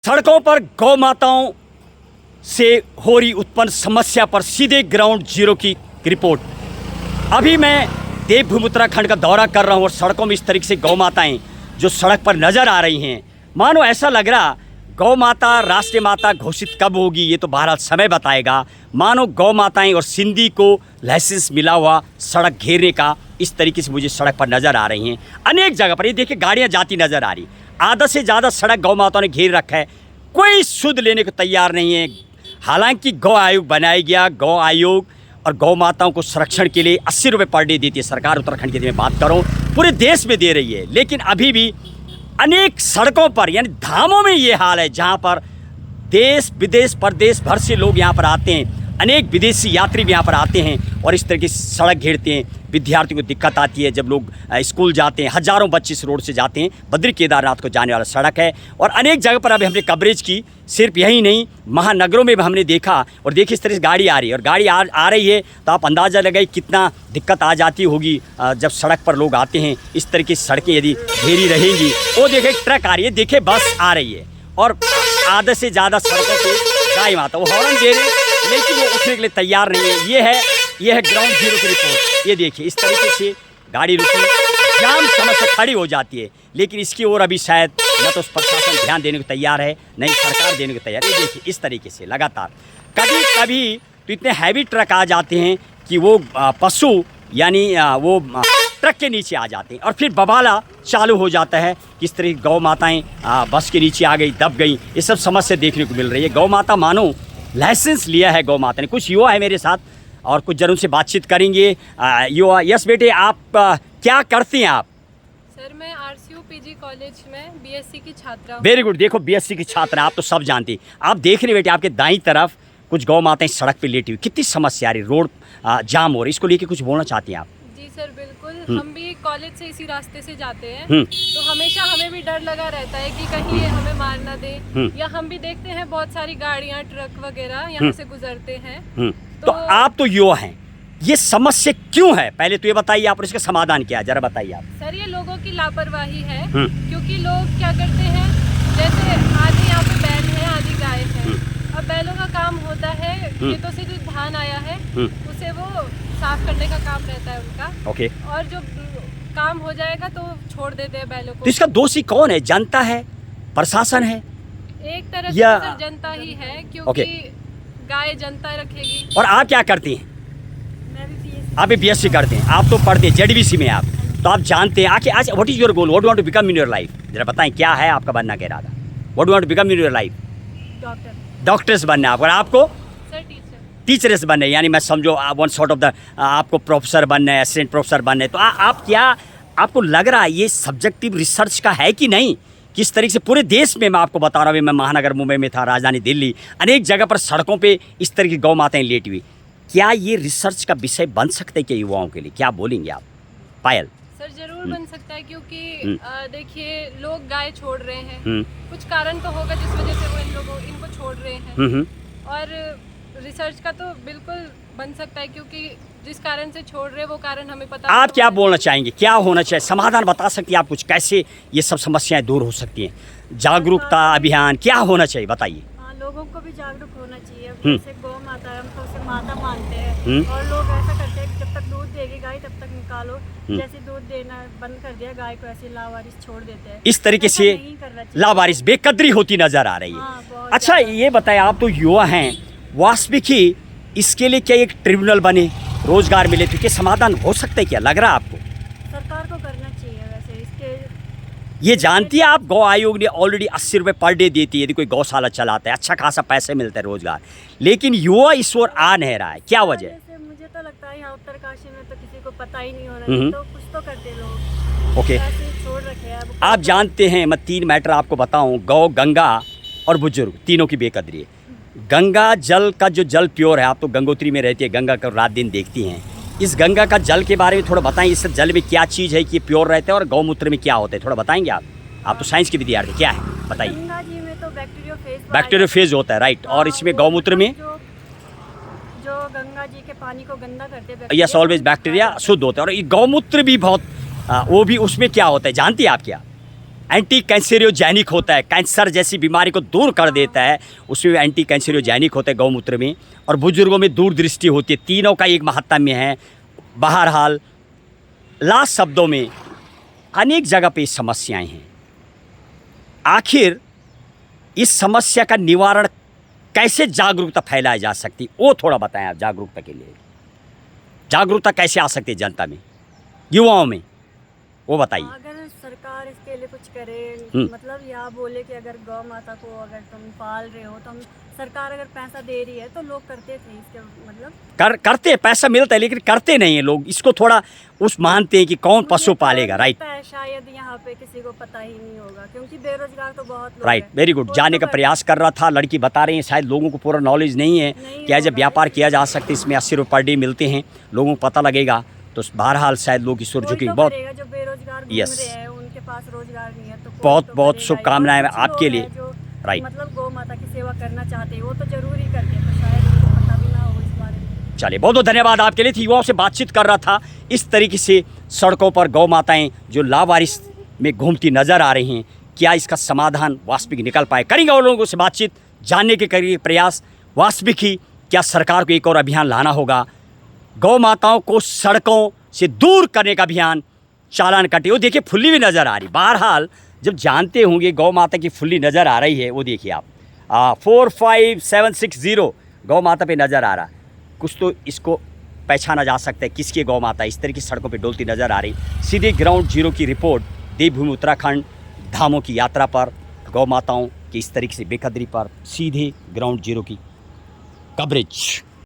सड़कों पर गौ माताओं से हो रही उत्पन्न समस्या पर सीधे ग्राउंड जीरो की रिपोर्ट। अभी मैं देवभूमि उत्तराखंड का दौरा कर रहा हूँ और सड़कों में इस तरीके से गौ माताएँ जो सड़क पर नज़र आ रही हैं, मानो ऐसा लग रहा गौ माता राष्ट्रीय माता घोषित कब होगी ये तो बहरहाल समय बताएगा। मानो गौ माताएँ और सिंधी को लाइसेंस मिला हुआ सड़क घेरने का इस तरीके से मुझे सड़क पर नज़र आ रही हैं। अनेक जगह पर ये देखिए गाड़ियाँ जाती नज़र आ रही, आधा से ज़्यादा सड़क गौ माताओं ने घेर रखा है, कोई सुध लेने को तैयार नहीं है। हालांकि गौ आयोग बनाया गया, गौ आयोग और गौ माताओं को संरक्षण के लिए 80 रुपये पर डे देती है सरकार उत्तराखंड की मैं बात करूँ, पूरे देश में दे रही है। लेकिन अभी भी अनेक सड़कों पर यानी धामों में ये हाल है जहाँ पर देश विदेश प्रदेश भर से लोग यहाँ पर आते हैं, अनेक विदेशी यात्री भी यहाँ पर आते हैं और इस तरह की सड़क घेरते हैं। विद्यार्थियों को दिक्कत आती है जब लोग स्कूल जाते हैं, हज़ारों बच्चे इस रोड से जाते हैं। बद्री केदारनाथ को जाने वाला सड़क है और अनेक जगह पर अभी हमने कवरेज की, सिर्फ यही नहीं महानगरों में भी हमने देखा। और देखिए इस तरह से गाड़ी आ रही है और गाड़ी आ रही है तो आप अंदाज़ा लगाइए कितना दिक्कत आ जाती होगी जब सड़क पर लोग आते हैं। इस तरह की सड़कें यदि घेरी रहेंगी, वो देखे ट्रक आ रही है, देखे बस आ रही है और आधे से ज़्यादा सड़कों पर गाय माता वो हॉर्न दे रहे लेकिन वो उठने के लिए तैयार नहीं है। ये है ग्राउंड जीरो की रिपोर्ट। ये देखिए इस तरीके से गाड़ी रुकी, जाम समस्या खड़ी हो जाती है, लेकिन इसकी ओर अभी शायद न तो प्रशासन ध्यान देने को तैयार है, न ही सरकार देने को तैयार है। ये देखिए इस तरीके से लगातार कभी कभी तो इतने हैवी ट्रक आ जाते हैं कि वो पशु यानी वो ट्रक के नीचे आ जाते हैं और फिर बवाला चालू हो जाता है। किस तरह की गौ माताएँ बस के नीचे आ गई, दब गई, ये सब समस्या देखने को मिल रही है। गौ माता मानो लाइसेंस लिया है गौ माता ने। कुछ युवा है मेरे साथ और कुछ जन उनसे बातचीत करेंगे। युवा, यस बेटे, आप क्या करती हैं आप? सर मैं RCU PG कॉलेज में BSc की छात्रा हूँ। Very good. देखो BSc की छात्रा, आप तो सब जानती हैं। आप देख रहे बेटे आपके दाईं तरफ कुछ गौ माताएं सड़क पे लेटी हुई, कितनी समस्या आ रही, रोड जाम हो रही, इसको लेके कुछ बोलना चाहती हैं आप? जी सर बिल्कुल, हम भी कॉलेज से इसी रास्ते से जाते हैं तो हमेशा हमें भी डर लगा रहता है कि कहीं ये हमें मार ना दे। या हम भी देखते हैं बहुत सारी गाड़ियाँ ट्रक वगैरह यहाँ से गुजरते हैं। तो आप तो युवा हैं, ये समस्या क्यों है पहले तो ये बताइए आप और इसका समाधान क्या है जरा बताइए आप। सर ये लोगों की लापरवाही है क्योंकि लोग क्या करते हैं, जैसे आधी यहाँ पे बैल है आधी गाय है, अब बैलों का काम होता है खेतों से जो धान आया है उसे वो साफ करने का काम रहता है उनका। ओके। और जो काम हो जाएगा तो छोड़ देते हैं बैलों को। तो इसका दोषी कौन है, जनता है, प्रशासन है? एक तरह से या सर जनता ही है क्योंकि गाय जनता रखेगी। और आप क्या करती हैं? मैं भी आप भी BSc करते हैं, आप तो पढ़ते हैं JDBC में, आप तो आप जानते हैं आके आज what is your goal, what you want to become in your life, जरा बताएं क्या है आपका बनना का इरादा, what you want to become in your life? Doctors बनना है आपको, और आपको सर टीचर्स बनना है, यानी मैं समझो वन सॉर्ट ऑफ द आपको प्रोफेसर बनना है, असिस्टेंट प्रोफेसर बनना है। तो आप क्या आपको लग रहा है ये सब्जेक्टिव रिसर्च का है कि नहीं? किस तरीके से पूरे देश में मैं आपको बता रहा हूँ, मैं महानगर मुंबई में था, राजधानी दिल्ली, अनेक जगह पर सड़कों पे इस तरह की गौ माताएं लेटी हुई, क्या ये रिसर्च का विषय बन सकता है क्या युवाओं के लिए? क्या बोलेंगे आप पायल? सर जरूर बन सकता है क्योंकि देखिए लोग गाय छोड़ रहे हैं, कुछ कारण तो होगा जिस वजह से वो इनको छोड़ रहे हैं। और रिसर्च का तो बिल्कुल बन सकता है क्योंकि जिस कारण से छोड़ रहे वो कारण हमें पता। आप क्या बोलना चाहेंगे, क्या होना चाहिए, समाधान बता सकती हैं आप कुछ, कैसे ये सब समस्याएं दूर हो सकती हैं? जागरूकता अभियान क्या होना चाहिए बताइए? लोगों को भी जागरूक होना चाहिए। जैसे गौ माता है, हम तो उसे माता मानते हैं और लोग ऐसा करते हैं कि जब तक दूध देगी गाय तब तक निकालो, जैसे दूध देना बंद कर दिया गाय को ऐसे लावारिस छोड़ देते हैं। इस तरीके से लावारिस बेकदरी होती नजर आ रही है। अच्छा ये बताएं, आप तो युवा हैं, वास्तविक ही इसके लिए क्या एक ट्रिब्यूनल बने, रोजगार मिले, तो क्या समाधान हो सकता है? क्या लग रहा है आपको? सरकार को करना चाहिए वैसे इसके। ये जानती है आप गौ आयोग ने ऑलरेडी 80 रुपये पर डे देती है यदि कोई गौशाला चलाता है, अच्छा खासा पैसे मिलता है रोजगार, लेकिन युवा इस ओर आ नहीं रहा है, क्या वजह है? मुझे तो लगता है यहाँ उत्तरकाशी में तो किसी को पता ही नहीं हो रहा है, तो कुछ तो करते लोग। ओके, छोड़ रखे हैं। आप जानते हैं, मैं 3 मैटर आपको बताऊं, गौ, गंगा और बुजुर्ग, तीनों की बेकदरी है। गंगा जल का जो जल प्योर है, आप तो गंगोत्री में रहती है, गंगा का रात दिन देखती हैं, इस गंगा का जल के बारे में थोड़ा बताएं, इस जल में क्या चीज़ है कि प्योर रहता है और गौमूत्र में क्या होता है, थोड़ा बताएंगे आप तो साइंस के विद्यार्थी, क्या है बताइए? गंगा जी में तो बैक्टीरियोफेज होता है, राइट, और इसमें गौमूत्र में जो गंगा जी के पानी को गंदा करते हैं, यस ऑलवेज बैक्टीरिया शुद्ध होता है। और ये गौमूत्र भी बहुत वो भी उसमें क्या होता है जानती है आप क्या? एंटी कैंसरियोजेनिक होता है, कैंसर जैसी बीमारी को दूर कर देता है, उसमें एंटी कैंसरियोजेनिक होता है गौमूत्र में, और बुजुर्गों में दूरदृष्टि होती है। तीनों का एक महात्म्य है। बहरहाल लास्ट शब्दों में अनेक जगह पे समस्याएं हैं। आखिर इस समस्या का निवारण कैसे जागरूकता फैलाई जा सकती, वो थोड़ा बताएं आप। जागरूकता के लिए जागरूकता कैसे आ सकती है जनता में, युवाओं में, वो बताइए। अगर सरकार इसके लिए कुछ करे, मतलब यहाँ बोले कि अगर गौ माता को अगर तुम पाल रहे हो तो हम, सरकार अगर पैसा दे रही है तो लोग करते थे इसके, मतलब करते, पैसा मिलता है लेकिन करते नहीं है लोग। इसको थोड़ा उस मानते हैं कि कौन पशु पालेगा। राइट, शायद यहाँ पे किसी को पता ही नहीं होगा क्योंकि बेरोजगार तो बहुत लोग राइट, हैं। Very good. जाने का प्रयास कर रहा था, लड़की बता रही है, शायद लोगों को पूरा नॉलेज नहीं है कि एज ए व्यापार किया जा सकता है। इसमें 80 रुपये पर डे मिलते हैं, लोगों को पता लगेगा तो बहरहाल शायद लोग इस ओर झुकेंगे। बहुत जो बेरोजगार घूम रहे हैं, उनके पास रोजगार नहीं है तो बहुत बहुत शुभकामनाएं आपके लिए। राइट, मतलब गौ माता की सेवा करना चाहते हैं वो तो जरूर ही करते हैं, तो शायद उनको पता भी ना हो इस बारे में। चलिए, बहुत बहुत धन्यवाद आपके लिए। युवाओं से बातचीत कर रहा था। इस तरीके से सड़कों पर गौ माताएं जो लावारिस में घूमती नजर आ रही हैं, क्या इसका समाधान वास्तविक निकल पाए? करेंगे और लोगों से बातचीत, जानने के करिए प्रयास। वास्तविक ही क्या सरकार को एक और अभियान लाना होगा, गौ माताओं को सड़कों से दूर करने का अभियान चालान कटे। वो देखिए फुल्ली भी नज़र आ रही। बहरहाल जब जानते होंगे गौ माता की फुल्ली नज़र आ रही है, वो देखिए आप 45760 गौ माता पे नज़र आ रहा। कुछ तो इसको पहचाना जा सकता है किसकी गौ माता इस तरह की सड़कों पे डोलती नज़र आ रही। सीधे ग्राउंड जीरो की रिपोर्ट, देवभूमि उत्तराखंड धामों की यात्रा पर, गौ माताओं की इस तरीके से बेकदरी पर सीधे ग्राउंड जीरो की कवरेज।